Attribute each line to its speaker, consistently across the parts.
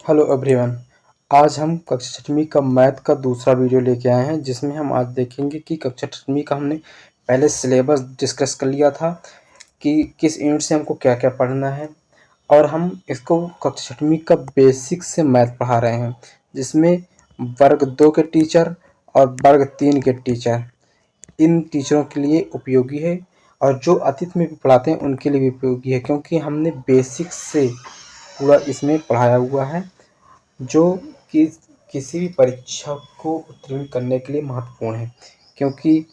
Speaker 1: Hello everyone. आज हम कक्षा छठवीं का मैथ का दूसरा वीडियो लेके आए हैं, जिसमें हम आज देखेंगे कि कक्षा छठवीं का हमने पहले सिलेबस डिस्कस कर लिया था कि किस यूनिट से हमको क्या क्या पढ़ना है, और हम इसको कक्षा छठवीं का बेसिक से मैथ पढ़ा रहे हैं, जिसमें वर्ग 2 के टीचर और वर्ग 3 के टीचर इन टीचरों के लिए उपयोगी है, और जो अतिथि में भी पढ़ाते हैं उनके लिए भी उपयोगी है, क्योंकि हमने बेसिक से पूरा इसमें पढ़ाया हुआ है, जो कि किसी भी परीक्षा को उत्तीर्ण करने के लिए महत्वपूर्ण है। क्योंकि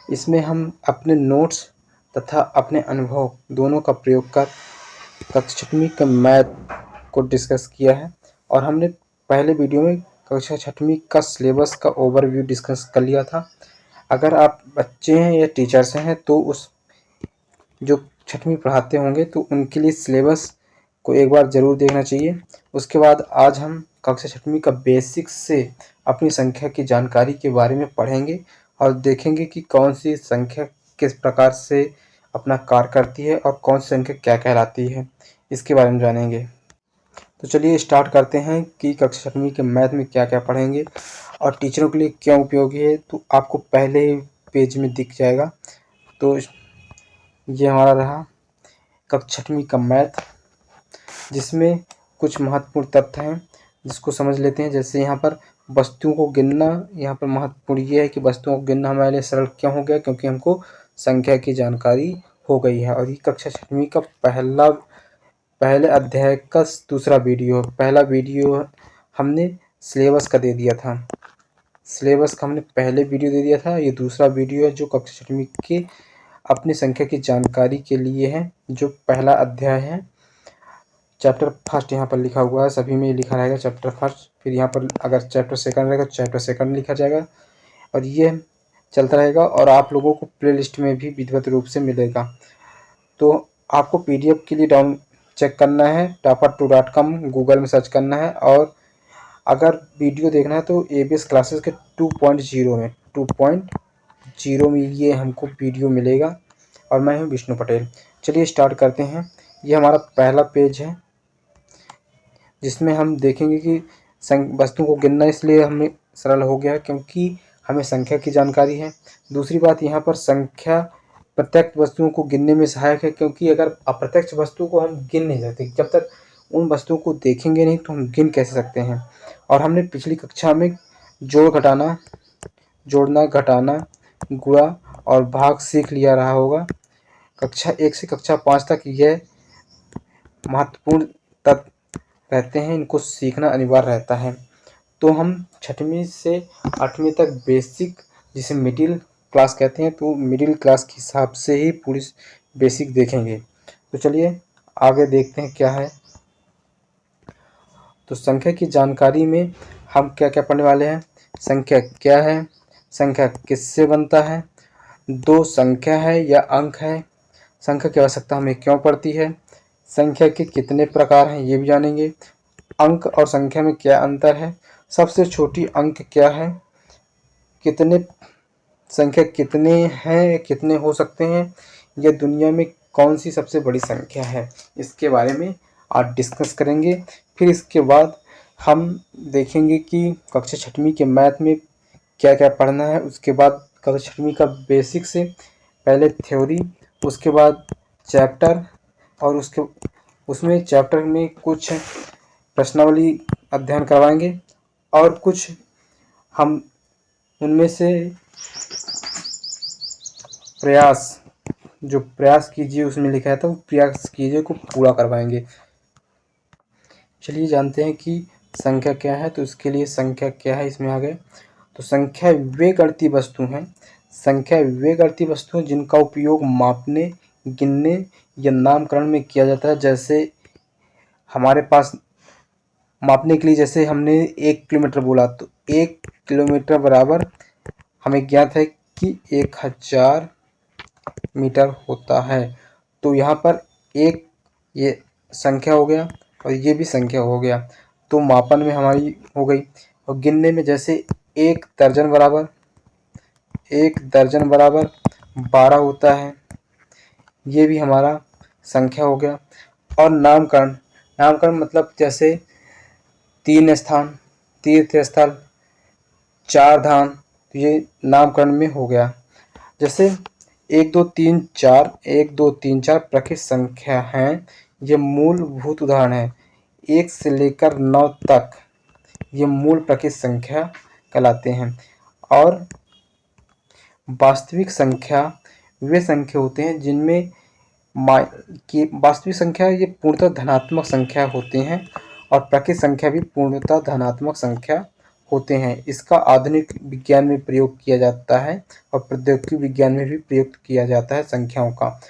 Speaker 1: इसमें हम अपने नोट्स तथा अपने अनुभव दोनों का प्रयोग कर कक्षा छठवीं का मैथ को डिस्कस किया है, और हमने पहले वीडियो में कक्षा छठवीं का सिलेबस का ओवरव्यू डिस्कस कर लिया था। अगर आप बच्चे हैं या टीचर्स हैं तो उस जो छठवीं पढ़ाते होंगे तो उनके लिए सिलेबस को एक बार ज़रूर देखना चाहिए। उसके बाद आज हम कक्षा छठवीं का बेसिक से अपनी संख्या की जानकारी के बारे में पढ़ेंगे, और देखेंगे कि कौन सी संख्या किस प्रकार से अपना कार्य करती है और कौन सी संख्या क्या कहलाती है, इसके बारे में जानेंगे। तो चलिए स्टार्ट करते हैं कि कक्षा छठवीं के मैथ में क्या क्या पढ़ेंगे और टीचरों के लिए क्यों उपयोगी है। तो आपको पहले ही पेज में दिख जाएगा। तो ये हमारा रहा कक्षा छठवीं का मैथ, जिसमें कुछ महत्वपूर्ण तथ्य हैं जिसको समझ लेते हैं। जैसे यहाँ पर वस्तुओं को गिनना, यहाँ पर महत्वपूर्ण ये है कि वस्तुओं को गिनना हमारे लिए सरल क्यों हो गया, क्योंकि हमको संख्या की जानकारी हो गई है। और ये कक्षा छठवीं का पहले अध्याय का दूसरा वीडियो, पहला वीडियो हमने सिलेबस का दे दिया था। सिलेबस का हमने पहले वीडियो दे दिया था। ये दूसरा वीडियो है जो कक्षा छठवीं के अपनी संख्या की जानकारी के लिए है, जो पहला अध्याय है। चैप्टर फर्स्ट यहाँ पर लिखा हुआ है, सभी में लिखा रहेगा चैप्टर फर्स्ट। फिर यहाँ पर अगर चैप्टर सेकंड रहेगा चैप्टर सेकंड लिखा जाएगा, और ये चलता रहेगा। और आप लोगों को प्लेलिस्ट में भी विधिवत रूप से मिलेगा। तो आपको पीडीएफ के लिए डाउन चेक करना है, topper2.com गूगल में सर्च करना है। और अगर वीडियो देखना है तो एबीएस क्लासेस के 2.0 में ये हमको वीडियो मिलेगा। और मैं हूँ विष्णु पटेल। चलिए स्टार्ट करते हैं। ये हमारा पहला पेज है, जिसमें हम देखेंगे कि वस्तुओं को गिनना इसलिए हमें सरल हो गया क्योंकि हमें संख्या की जानकारी है। दूसरी बात, यहाँ पर संख्या प्रत्यक्ष वस्तुओं को गिनने में सहायक है, क्योंकि अगर अप्रत्यक्ष वस्तु को हम गिन नहीं सकते, जब तक उन वस्तुओं को देखेंगे नहीं तो हम गिन कैसे सकते हैं। और हमने पिछली कक्षा में जोड़ना घटाना गुणा और भाग सीख लिया रहा होगा। कक्षा 1 से कक्षा 5 तक यह महत्वपूर्ण तत्व रहते हैं, इनको सीखना अनिवार्य रहता है। तो हम छठवीं से 8वीं तक बेसिक, जिसे मिडिल क्लास कहते हैं, तो मिडिल क्लास के हिसाब से ही पूरी बेसिक देखेंगे। तो चलिए आगे देखते हैं क्या है। तो संख्या की जानकारी में हम क्या क्या पढ़ने वाले हैं। संख्या क्या है, संख्या किससे बनता है, दो संख्या है या अंक है, संख्या की आवश्यकता हमें क्यों पड़ती है, संख्या के कितने प्रकार हैं ये भी जानेंगे, अंक और संख्या में क्या अंतर है, सबसे छोटी अंक क्या है, कितने संख्या कितने हैं, कितने हो सकते हैं, यह दुनिया में कौन सी सबसे बड़ी संख्या है, इसके बारे में आज डिस्कस करेंगे। फिर इसके बाद हम देखेंगे कि कक्षा छठवीं के मैथ में क्या क्या पढ़ना है। उसके बाद कक्षा छठवीं का बेसिक से पहले थ्योरी, उसके बाद चैप्टर, और उसमें चैप्टर में कुछ प्रश्नावली अध्ययन करवाएंगे, और कुछ हम उनमें से प्रयास कीजिए उसमें लिखा है, तो प्रयास कीजिए को पूरा करवाएंगे। चलिए जानते हैं कि संख्या क्या है। तो इसके लिए संख्या क्या है इसमें आ गए। तो संख्या वे गणितीय वस्तु हैं, संख्या वे गणितीय वस्तु हैं जिनका उपयोग मापने, गिनने या नामकरण में किया जाता है। जैसे हमारे पास मापने के लिए, जैसे हमने 1 किलोमीटर बोला, तो 1 किलोमीटर बराबर हमें ज्ञात है कि 1000 मीटर होता है। तो यहाँ पर एक ये संख्या हो गया और ये भी संख्या हो गया, तो मापन में हमारी हो गई। और गिनने में जैसे 1 दर्जन बराबर 12 होता है, ये भी हमारा संख्या हो गया। और नामकरण मतलब जैसे 3 स्थान, तीर्थ स्थल, 4 धाम, तो ये नामकरण में हो गया। जैसे 1 2 3 4, 1 2 3 4 प्रकृत संख्या हैं, ये मूलभूत उदाहरण है। 1 से लेकर 9 तक ये मूल प्रकृत संख्या कहलाते हैं। और वास्तविक संख्या वे संख्या होते हैं जिनमें की वास्तविक संख्या ये पूर्णतः धनात्मक संख्या होती हैं, और प्रकृत संख्या भी पूर्णतः धनात्मक संख्या होते हैं। इसका आधुनिक विज्ञान में प्रयोग किया जाता है और प्रौद्योगिकी विज्ञान में भी प्रयोग किया जाता है संख्याओं का।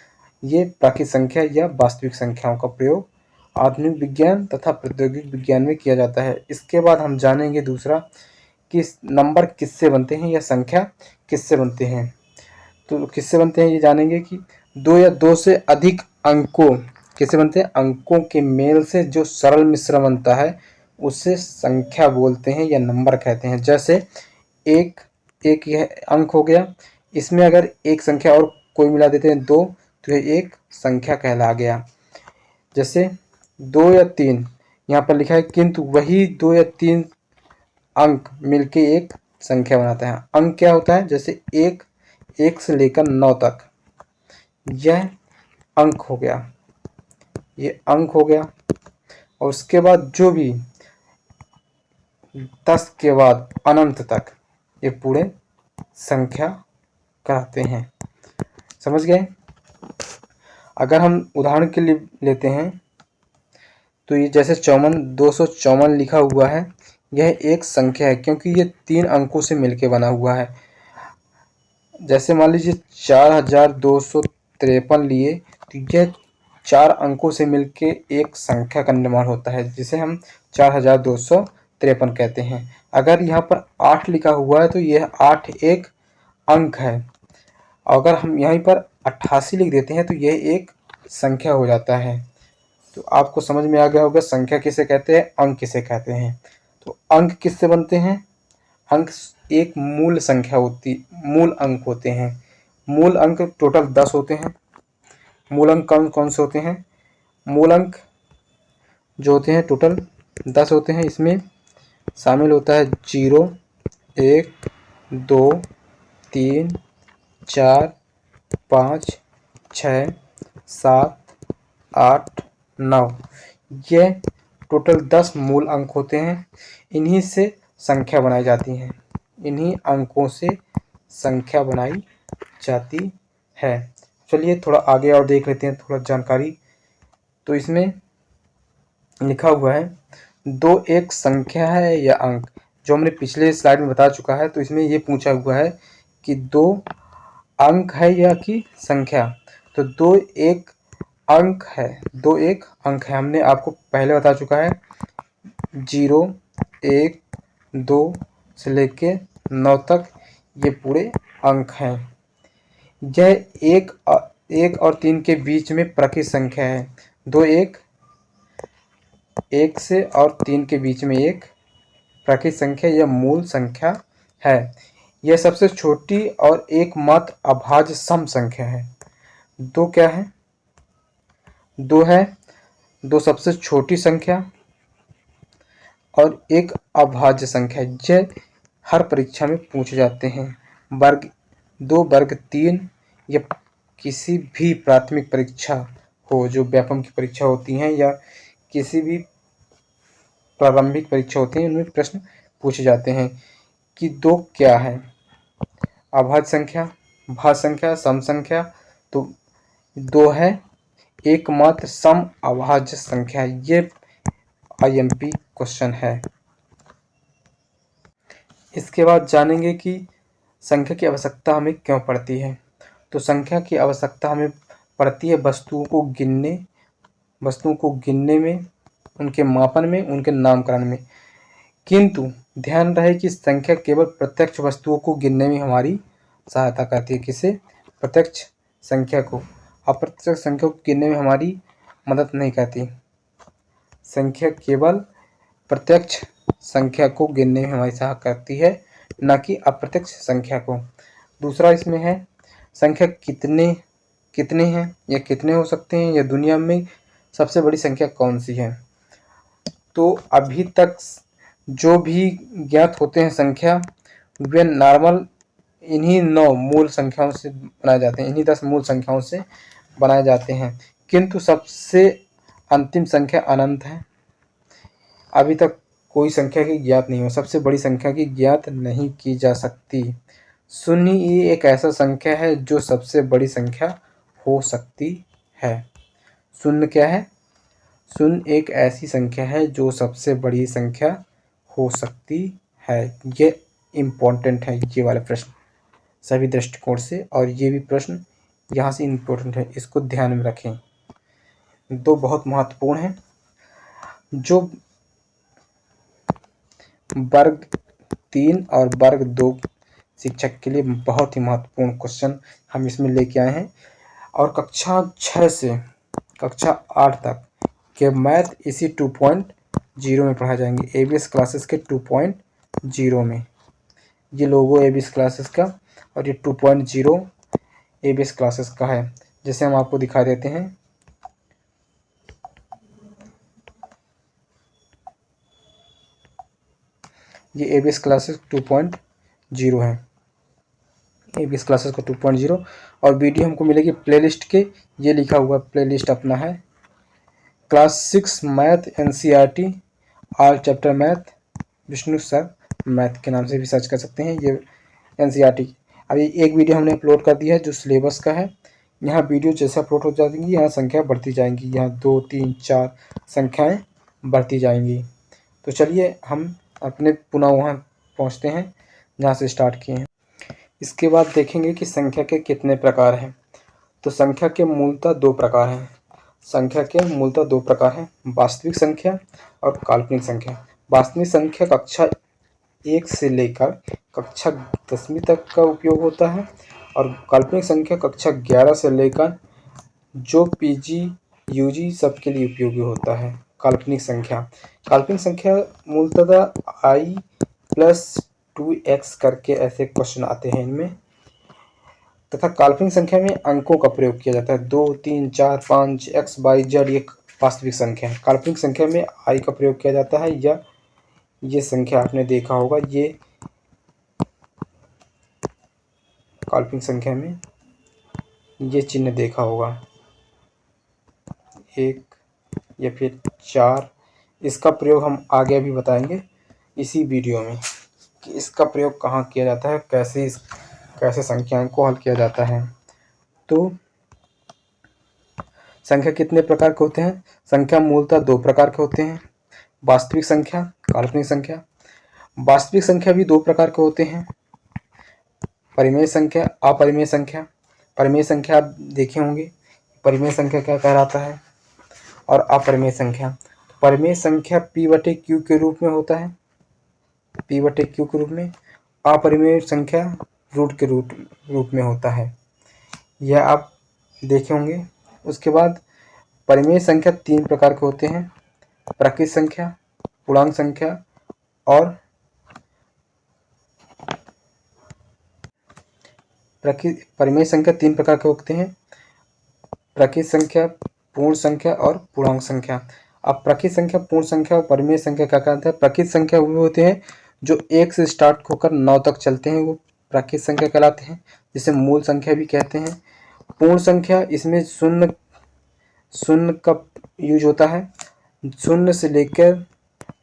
Speaker 1: ये प्राकृत संख्या या वास्तविक संख्याओं का प्रयोग आधुनिक विज्ञान तथा प्रौद्योगिक विज्ञान में किया जाता है। इसके बाद हम जानेंगे दूसरा कि नंबर किससे बनते हैं या संख्या किससे बनते हैं। तो किससे बनते हैं ये जानेंगे कि 2 या 2 से अधिक अंकों किससे बनते हैं। अंकों के मेल से जो सरल मिश्रण बनता है उसे संख्या बोलते हैं या नंबर कहते हैं। जैसे एक यह अंक हो गया, इसमें अगर एक संख्या और कोई मिला देते हैं 2, तो यह एक संख्या कहला गया। जैसे 2 या 3 यहाँ पर लिखा है, किंतु वही 2 या 3 अंक मिलके एक संख्या बनाते हैं। अंक क्या होता है, जैसे 1 से लेकर 9 तक, यह अंक हो गया, ये अंक हो गया। और उसके बाद जो भी 10 के बाद अनंत तक, ये पूरे संख्या कहते हैं। समझ गए। अगर हम उदाहरण के लिए लेते हैं तो ये जैसे 254 लिखा हुआ है, यह एक संख्या है क्योंकि ये 3 अंकों से मिलके बना हुआ है। जैसे मान लीजिए 4253 लिए, तो यह 4 अंकों से मिलके एक संख्या का निर्माण होता है जिसे हम 4253 कहते हैं। अगर यहाँ पर 8 लिखा हुआ है तो यह 8 एक अंक है। अगर हम यहीं पर 88 लिख देते हैं तो यह एक संख्या हो जाता है। तो आपको समझ में आ गया होगा संख्या किसे कहते हैं, अंक किसे कहते हैं। तो अंक किससे बनते हैं। अंक एक मूल संख्या मूल अंक होते हैं। मूल अंक टोटल 10 होते हैं। मूल अंक कौन कौन से होते हैं। मूल अंक जो होते हैं टोटल 10 होते हैं। इसमें शामिल होता है 0, 1, 2, 3, 4, 5, 6, 7, 8, 9, ये टोटल 10 मूल अंक होते हैं। इन्हीं से संख्या बनाई जाती है। इन्हीं अंकों से संख्या बनाई जाती है। चलिए थोड़ा आगे और देख लेते हैं थोड़ा जानकारी। तो इसमें लिखा हुआ है 2 एक संख्या है या अंक, जो हमने पिछले स्लाइड में बता चुका है। तो इसमें ये पूछा हुआ है कि 2 अंक है या कि संख्या। तो 2 एक अंक है, 2 एक अंक है, हमने आपको पहले बता चुका है। 0, 1, 2 से लेके 9 तक ये पूरे अंक हैं। यह 1 और 3 के बीच में प्रकृत संख्या है। 2 1 से और 3 के बीच में एक प्रकृत संख्या या मूल संख्या है। यह सबसे छोटी और एकमात्र अभाज्य सम संख्या है। 2 क्या है, 2 है, 2 सबसे छोटी संख्या और एक अभाज्य संख्या। यह हर परीक्षा में पूछे जाते हैं। वर्ग 2, वर्ग 3 या किसी भी प्राथमिक परीक्षा हो, जो व्यापम की परीक्षा होती हैं या किसी भी प्रारंभिक परीक्षा होती है, उनमें प्रश्न पूछे जाते हैं कि 2 क्या है। अभाज्य संख्या, भाज्य संख्या, सम संख्या। तो 2 है एकमात्र सम अभाज्य संख्या। ये IMP क्वेश्चन है। इसके बाद जानेंगे कि संख्या की आवश्यकता हमें क्यों पड़ती है। तो संख्या की आवश्यकता हमें पड़ती है वस्तुओं को गिनने में, उनके मापन में, उनके नामकरण में। किंतु ध्यान रहे कि संख्या केवल प्रत्यक्ष वस्तुओं को गिनने में हमारी सहायता करती है। किसे, प्रत्यक्ष संख्या को। अप्रत्यक्ष संख्या को गिनने में हमारी मदद नहीं करती। संख्या केवल प्रत्यक्ष संख्या को गिनने में हमारी सहायता करती है, न कि अप्रत्यक्ष संख्या को। दूसरा इसमें है संख्या कितने हैं या कितने हो सकते हैं, या दुनिया में सबसे बड़ी संख्या कौन सी है। तो अभी तक जो भी ज्ञात होते हैं संख्या, वे नॉर्मल इन्हीं 9 मूल संख्याओं से बनाए जाते हैं, इन्हीं 10 मूल संख्याओं से बनाए जाते हैं। किंतु सबसे अंतिम संख्या अनंत है। अभी तक कोई संख्या की ज्ञात नहीं हो, सबसे बड़ी संख्या की ज्ञात नहीं की जा सकती। शून्य ही एक ऐसा संख्या है जो सबसे बड़ी संख्या हो सकती है। शून्य क्या है? शून्य एक ऐसी संख्या है जो सबसे बड़ी संख्या हो सकती है। ये इम्पोर्टेंट है, ये वाला प्रश्न सभी दृष्टिकोण से, और ये भी प्रश्न यहाँ से इम्पोर्टेंट है, इसको ध्यान में रखें। दो बहुत महत्वपूर्ण हैं, जो वर्ग 3 और वर्ग 2 शिक्षक के लिए बहुत ही महत्वपूर्ण क्वेश्चन हम इसमें लेके आए हैं। और कक्षा 6 से कक्षा 8 तक के मैथ इसी 2.0 में पढ़ाए जाएंगे, एबीएस क्लासेस के 2.0 में। ये लोगो एबीएस क्लासेस का और ये 2.0 एबीएस क्लासेस का है। जैसे हम आपको दिखा देते हैं, ये एबीएस क्लासेस 2.0 है, एबीएस क्लासेस का 2.0। और वीडियो हमको मिलेगी प्लेलिस्ट के, ये लिखा हुआ प्लेलिस्ट अपना है, class 6 math NCERT all chapter math Vishnu sir math के नाम से भी सर्च कर सकते हैं। ये एनसीईआरटी अभी एक वीडियो हमने अपलोड कर दिया है जो सिलेबस का है। यहाँ वीडियो जैसे अपलोड हो जाएंगी, यहाँ संख्या बढ़ती जाएंगी, यहाँ 2 3 4 संख्याएं बढ़ती जाएंगी। तो चलिए हम अपने पुनः वहाँ पहुँचते हैं जहाँ से स्टार्ट किए हैं। इसके बाद देखेंगे कि संख्या के कितने प्रकार हैं। तो संख्या के मूलतः 2 प्रकार हैं। संख्या के मूलतः 2 प्रकार हैं, वास्तविक संख्या और काल्पनिक संख्या। वास्तविक संख्या कक्षा 1 से लेकर कक्षा 10वीं तक का उपयोग होता है, और काल्पनिक संख्या कक्षा 11 से लेकर जो पीजी यूजी सबके लिए उपयोगी होता है। काल्पनिक संख्या मूलतः i+2x करके ऐसे क्वेश्चन आते हैं इनमें, तथा काल्पनिक संख्या में अंकों का प्रयोग किया जाता है। 2 3 4 5 x y z ये वास्तविक संख्या है। काल्पनिक संख्या में i का प्रयोग किया जाता है, या ये संख्या आपने देखा होगा, ये काल्पनिक संख्या में ये चिन्ह देखा होगा, 1 या फिर 4। इसका प्रयोग हम आगे भी बताएंगे इसी वीडियो में कि इसका प्रयोग कहाँ किया जाता है, कैसे संख्याओं को हल किया जाता है। तो संख्या कितने प्रकार के होते हैं? संख्या मूलतः 2 प्रकार के होते हैं, वास्तविक संख्या, काल्पनिक संख्या। वास्तविक संख्या भी 2 प्रकार के होते हैं, परिमेय संख्या, अपरिमेय संख्या। परिमेय संख्या आप देखे होंगे, परिमेय संख्या क्या कहलाता है, और अपरिमेय संख्या। परिमेय संख्या p/q के रूप में होता है, p/q के रूप में। अपरिमेय संख्या रूट के रूप में होता है, यह आप देखे होंगे। उसके बाद परिमेय संख्या 3 प्रकार के होते हैं, प्राकृत संख्या, पूर्णांक संख्या और परिमेय संख्या 3 प्रकार के होते हैं, प्राकृत संख्या, पूर्ण संख्या और पूर्णांक संख्या। अब प्राकृत संख्या, पूर्ण संख्या और परिमेय संख्या क्या कहते हैं? प्राकृत संख्या वो होते हैं जो 1 से स्टार्ट होकर 9 तक चलते हैं, वो प्राकृत संख्या कहलाते हैं, जिसे मूल संख्या भी कहते हैं। पूर्ण संख्या, इसमें शून्य का यूज होता है, 0 से लेकर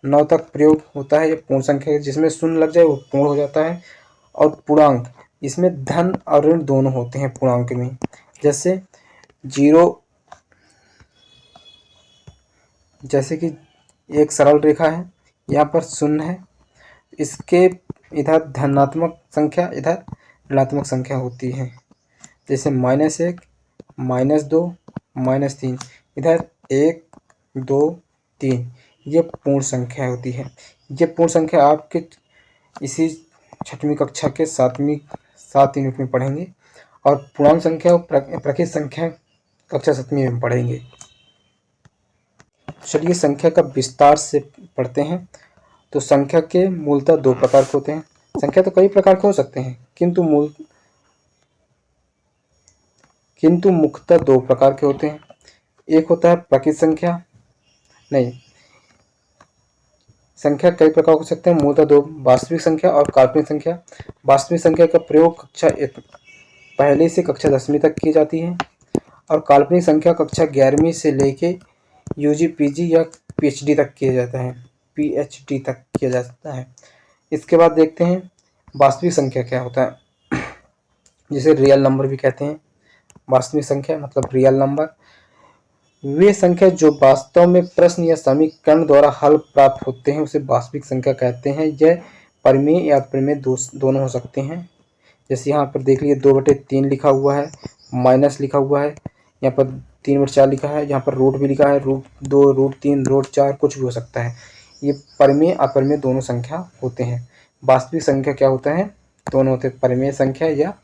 Speaker 1: 9 तक प्रयोग होता है। ये पूर्ण संख्या है, जिसमें शून्य लग जाए वो पूर्ण हो जाता है। और पूर्णांक, इसमें धन और ऋण दोनों होते हैं पूर्णांक में। जैसे 0, जैसे कि एक सरल रेखा है, यहाँ पर 0 है, इसके इधर धनात्मक संख्या, इधर ऋणात्मक संख्या होती है। जैसे -1, -2, -3, इधर 1 2 3, ये पूर्ण संख्या होती है। ये पूर्ण संख्या आपके इसी 6वीं कक्षा के 7 यूनिट में पढ़ेंगे, और पूर्णांक संख्या और प्राकृत संख्या कक्षा 7वीं में पढ़ेंगे। चलिए संख्या का विस्तार से पढ़ते हैं। तो संख्या के मूलतः 2 प्रकार के होते हैं। संख्या तो कई प्रकार के हो सकते हैं, किंतु मुख्यतः 2 प्रकार के होते हैं। एक होता है प्राकृत संख्या, नहीं, संख्या कई प्रकार हो सकते हैं, मूलतः दो, वास्तविक संख्या और काल्पनिक संख्या। वास्तविक संख्या का प्रयोग कक्षा पहली से कक्षा 10वीं तक की जाती है और काल्पनिक संख्या कक्षा 11वीं से लेके यूजी, पीजी या पीएचडी तक किया जाता है, पीएचडी तक किया जाता है। इसके बाद देखते हैं वास्तविक संख्या क्या होता है, जिसे रियल नंबर भी कहते हैं। वास्तविक संख्या मतलब रियल नंबर वे संख्या जो वास्तव में प्रश्न या समीकरण द्वारा हल प्राप्त होते हैं उसे वास्तविक संख्या कहते हैं। यह परिमेय या अप्रमेय दोनों हो सकते हैं। जैसे यहाँ पर देख लीजिए 2/3 लिखा हुआ है, माइनस लिखा हुआ है, यहाँ पर 3/4 लिखा है, यहाँ पर रूट भी लिखा है, √2, √3, √4 कुछ भी हो सकता है। ये परिमेय अपरिमेय दोनों संख्या होते हैं। वास्तविक संख्या क्या होता है, दोनों होते हैं, परिमेय संख्या या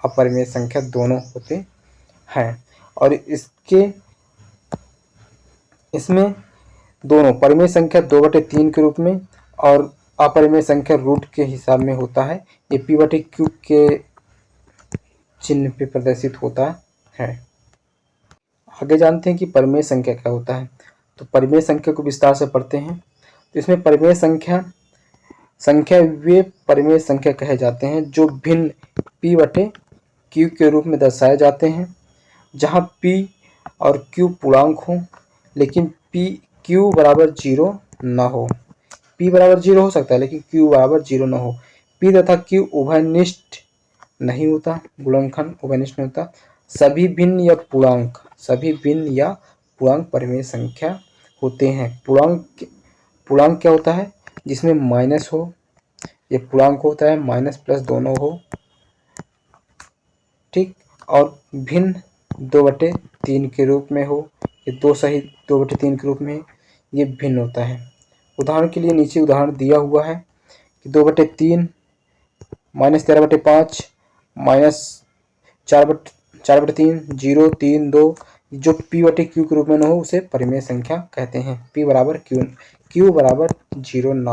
Speaker 1: अपरिमेय संख्या दोनों होते हैं। और इसमें दोनों परिमेय संख्या 2/3 के रूप में और अपरिमेय संख्या रूट के हिसाब में होता है। ये p/q के चिन्ह पे प्रदर्शित होता है। आगे जानते हैं कि परिमेय संख्या क्या होता है। तो परिमेय संख्या को विस्तार से पढ़ते हैं। तो इसमें परिमेय संख्या वे परिमेय संख्या कहे जाते हैं जो भिन्न p/q के रूप में दर्शाए जाते हैं, जहाँ p और q पूर्णांक हो लेकिन q बराबर 0 ना हो। p बराबर 0 हो सकता है लेकिन q बराबर 0 ना हो। p तथा q उभयनिष्ठ नहीं होता, गुणनखंड उभयनिष्ठ नहीं होता। सभी भिन्न या पूर्णांक परिमेय संख्या होते हैं। पूर्णांक क्या होता है, जिसमें माइनस हो, ये पूर्णांक होता है, माइनस प्लस दोनों हो, ठीक। और भिन्न 2/3 के रूप में हो, ये 2 सही 2/3 के रूप में ये भिन्न होता है। उदाहरण के लिए नीचे उदाहरण दिया हुआ है कि 2/3, -13/5, -4/3, 0, 3, 2 जो p/q के रूप में न हो उसे परिमेय संख्या कहते हैं। q बराबर 0 ना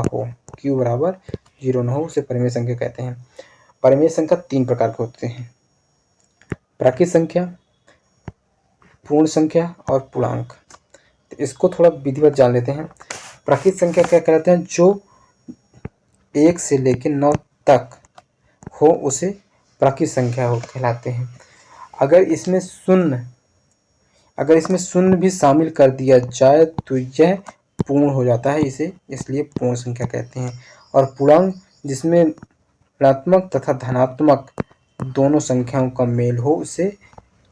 Speaker 1: हो उसे परिमेय संख्या कहते हैं। परिमेय संख्या 3 प्रकार के होते हैं, प्राकृत संख्या, पूर्ण संख्या और पूर्णांक। तो इसको थोड़ा विधिवत जान लेते हैं। प्राकृत संख्या क्या कहते हैं, जो 1 से लेकर 9 तक हो उसे प्राकृत संख्या हो कहलाते हैं। अगर इसमें शून्य भी शामिल कर दिया जाए तो यह पूर्ण हो जाता है, इसे इसलिए पूर्ण संख्या कहते हैं। और पूर्णांक जिसमें ऋणात्मक तथा धनात्मक दोनों संख्याओं का मेल हो उसे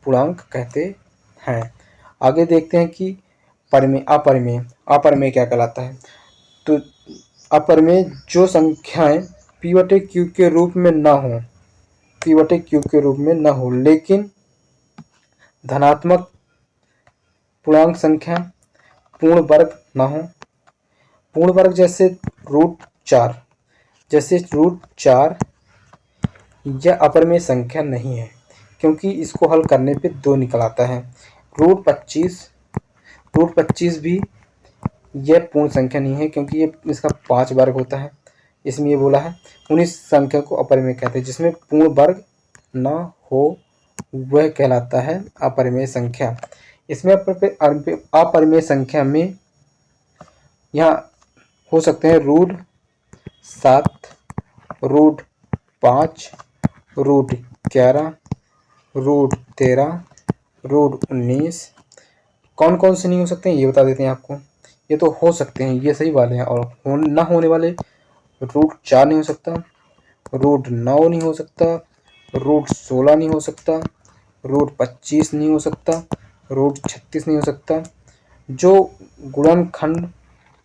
Speaker 1: पूर्णांक कहते हैं। आगे देखते हैं कि अपरिमेय क्या कहलाता है। तो अपरिमेय जो संख्याएं p/q के रूप में न हो लेकिन धनात्मक पूर्णांक संख्या पूर्ण वर्ग न हो। पूर्ण वर्ग जैसे √4 यह अपरिमेय संख्या नहीं है, क्योंकि इसको हल करने पे 2 निकल आता है। √25 भी यह पूर्ण संख्या नहीं है, क्योंकि ये इसका 5 वर्ग होता है। इसमें ये बोला है उन्हीं संख्या को अपरिमेय कहते हैं जिसमें पूर्ण वर्ग न हो, वह कहलाता है अपरिमेय संख्या। इसमें अपरिमेय संख्या में यहाँ हो सकते हैं √7, √5, √11, √13, √19। कौन कौन से नहीं हो सकते हैं ये बता देते हैं आपको। ये तो हो सकते हैं, ये सही वाले हैं, और न होने वाले √4 नहीं हो सकता, √9 नहीं हो सकता, √16 नहीं हो सकता, √25 नहीं हो सकता, √36 नहीं हो सकता। जो गुणनखंड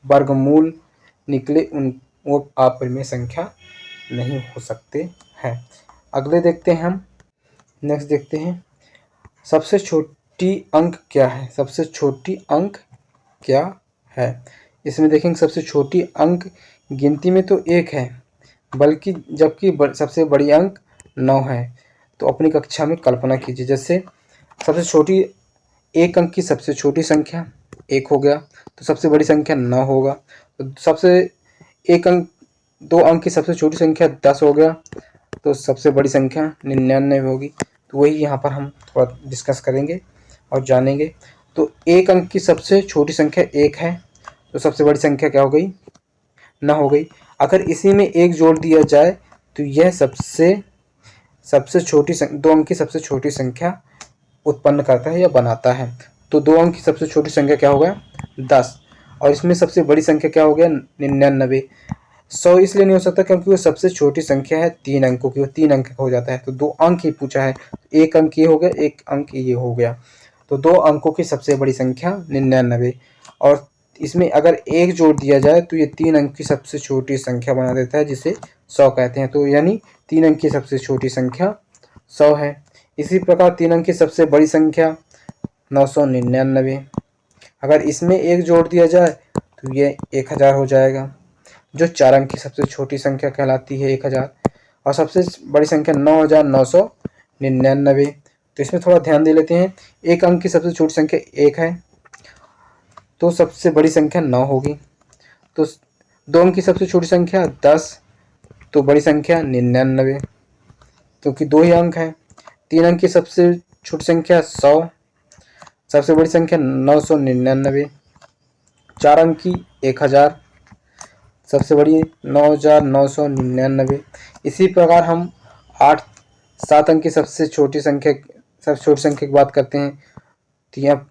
Speaker 1: वर्गमूल निकले वो अपरिमेय संख्या नहीं हो सकते हैं। अगले देखते हैं हम, नेक्स्ट देखते हैं सबसे छोटी अंक क्या है। इसमें देखेंगे सबसे छोटी अंक गिनती में तो 1 है, बल्कि जबकि सबसे बड़ी अंक 9 है। तो अपनी कक्षा में कल्पना कीजिए, जैसे सबसे छोटी 1 अंक की सबसे छोटी संख्या 1 हो गया, तो सबसे बड़ी संख्या 9 होगा। तो सबसे 2 अंक की सबसे छोटी संख्या 10 हो गया, तो सबसे बड़ी संख्या 99 होगी। तो वही यहाँ पर हम थोड़ा डिस्कस करेंगे और जानेंगे। तो 1 अंक की सबसे छोटी संख्या 1 है, तो सबसे बड़ी संख्या क्या हो गई न हो गई। अगर इसी में 1 जोड़ दिया जाए तो यह सबसे छोटी 2 अंक की सबसे छोटी संख्या उत्पन्न करता है या बनाता है। तो 2 अंक की सबसे छोटी संख्या क्या हो गया 10, और इसमें सबसे बड़ी संख्या क्या हो गया 99। 100 इसलिए नहीं हो सकता क्योंकि वो सबसे छोटी संख्या है 3 अंकों की, वो 3 अंक का हो जाता है। तो 2 अंक ही पूछा है, 1 अंक ये हो गया, 1 अंक ये हो गया। तो 2 अंकों की सबसे बड़ी संख्या 99, और इसमें अगर 1 जोड़ दिया जाए तो ये 3 अंक की सबसे छोटी संख्या बना देता है, जिसे 100 कहते हैं। तो यानी 3 अंक की सबसे छोटी संख्या 100 है। इसी प्रकार 3 अंक की सबसे बड़ी संख्या 999। अगर इसमें 1 जोड़ दिया जाए तो ये 1000 हो जाएगा, जो 4 अंक की सबसे छोटी संख्या कहलाती है 1000, और सबसे बड़ी संख्या 9999। तो इसमें थोड़ा ध्यान दे लेते हैं। 1 अंक की सबसे छोटी संख्या 1 है, तो सबसे बड़ी संख्या 9 होगी। तो 2 अंक की सबसे छोटी संख्या 10, तो बड़ी संख्या 99, क्योंकि 2 ही अंक है। 3 अंक की सबसे छोटी संख्या 100, सबसे बड़ी संख्या 999। 4 अंक की 1000, सबसे बड़ी 9999। इसी प्रकार हम 7 अंक की सबसे छोटी संख्या की बात करते हैं। तो यहाँ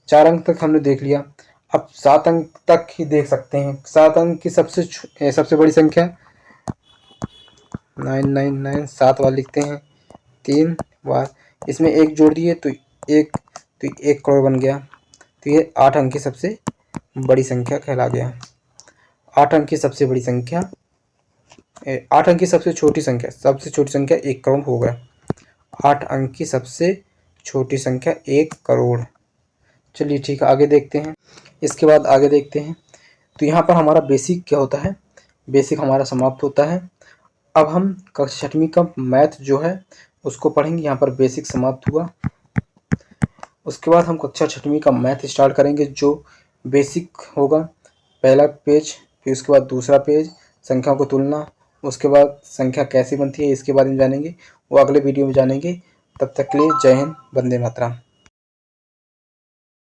Speaker 1: 4 अंक तक हमने देख लिया। अब 7 अंक तक ही देख सकते हैं। 7 अंक की सबसे बड़ी संख्या 999, 7 बार लिखते हैं 3 बार। इसमें 1 जोड़ दिए तो 1 करोड़ बन गया। तो ये 8 अंक की सबसे बड़ी संख्या कहला गया। 8 अंक की सबसे बड़ी संख्या 8 अंक की सबसे छोटी संख्या 1 करोड़ हो गया। 8 अंक की सबसे छोटी संख्या 1 करोड़। चलिए ठीक है, आगे देखते हैं। इसके बाद आगे देखते हैं। तो यहाँ पर हमारा बेसिक क्या होता है, बेसिक हमारा समाप्त होता है। अब हम कक्षा 6वीं का मैथ जो है उसको पढ़ेंगे। यहाँ पर बेसिक समाप्त हुआ। उसके बाद हम कक्षा 6वीं का मैथ स्टार्ट करेंगे, जो बेसिक होगा। पहला पेज, फिर उसके बाद दूसरा पेज, संख्याओं को तुलना, उसके बाद संख्या कैसी बनती है इसके बारे में जानेंगे, वो अगले वीडियो में जानेंगे। तब तक के लिए जय हिंद, वंदे मातरम।